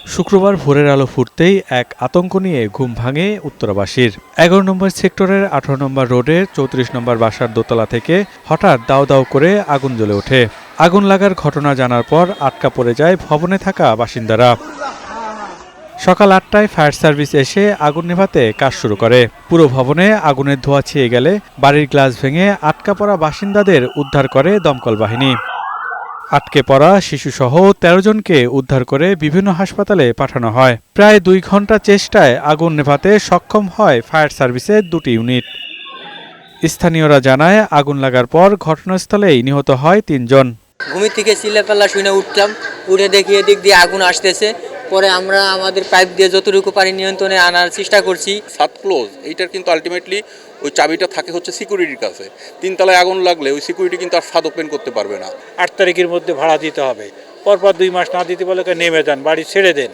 শুক্রবার ভোরের আলো ফুটতেই এক আতঙ্ক নিয়ে ঘুম ভাঙে উত্তরাবাসীর। ১১ নম্বর সেক্টরের ১৮ নম্বর রোডের ৩৪ নম্বর বাসার দোতলা থেকে হঠাৎ দাউ দাউ করে আগুন জ্বলে ওঠে। আগুন লাগার ঘটনা জানার পর আটকা পড়ে যায় ভবনে থাকা বাসিন্দারা। সকাল ৮টায় ফায়ার সার্ভিস এসে আগুন নেভাতে কাজ শুরু করে। পুরো ভবনে আগুনের ধোঁয়া ছেয়ে গেলে বাড়ির গ্লাস ভেঙে আটকা পড়া বাসিন্দাদের উদ্ধার করে দমকল বাহিনী। আটকে পড়া শিশুসহ ১৩ জনকে উদ্ধার করে বিভিন্ন হাসপাতালে পাঠানো হয়। প্রায় ২ ঘণ্টা চেষ্টায় আগুন নেভাতে সক্ষম হয় ফায়ার সার্ভিসের ২টি ইউনিট। স্থানীয়রা জানায়, আগুন লাগার পর ঘটনাস্থলেই নিহত হয় ৩ জন। ঘুমি থেকে চিল্লাপাল্লা শুনে উঠলাম, উঠে দেখি এদিক দিয়ে আগুন আসতেছে। পরে আমরা আমাদের পাইপ দিয়ে যতটুকু পারি নিয়ন্ত্রণে আনার চেষ্টা করছি। ছাদ ক্লোজ, এইটার কিন্তু আলটিমেটলি ওই চাবিটা থাকে হচ্ছে সিকিউরিটির কাছে। ৩ তলায় আগুন লাগলে ওই সিকিউরিটি কিন্তু আর ছাদ ওপেন করতে পারবে না। ৮ তারিখের মধ্যে ভাড়া দিতে হবে, পরপর ২ মাস না দিতে বলে নেমে যান, বাড়ি ছেড়ে দেন।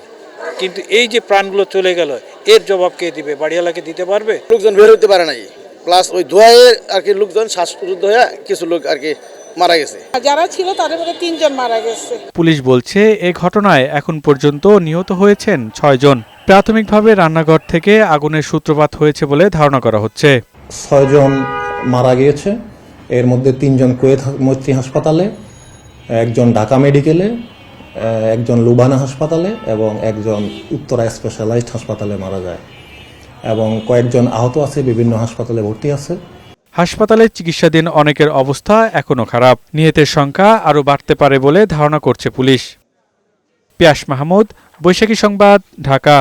কিন্তু এই যে প্রাণগুলো চলে গেল, এর জবাব কে দিবে? বাড়িওয়ালাকে দিতে পারবে? লোকজন বের হতে পারে নাই, প্লাস ওই ধোঁয়ায় আর কি লোকজন শ্বাসরুদ্ধ হয়ে কিছু লোক আর কি মারা গেছে। যারা ছিল তাদের মধ্যে ৩ জন মারা গেছে। পুলিশ বলছে, এ ঘটনায় এখন পর্যন্ত নিহত হয়েছেন ৬ জন। প্রাথমিকভাবে রান্নাঘর থেকে আগুনের সূত্রপাত হয়েছে বলে ধারণা করা হচ্ছে। ৬ জন মারা গিয়েছে, এর মধ্যে ৩ জন কুয়েত মৈত্রী হাসপাতালে, একজন ঢাকা মেডিকেলে, একজন লুবানা হাসপাতালে এবং একজন উত্তরা স্পেশালাইজড হাসপাতালে মারা যায় এবং কয়েকজন আহত আছে, বিভিন্ন হাসপাতালে ভর্তি আছে। হাসপাতালে চিকিৎসাধীন অনেকের অবস্থা এখনো খারাপ। নিহতের সংখ্যা আরও বাড়তে পারে বলে ধারণা করছে পুলিশ। পিয়াস মাহমুদ, বৈশাখী সংবাদ, ঢাকা।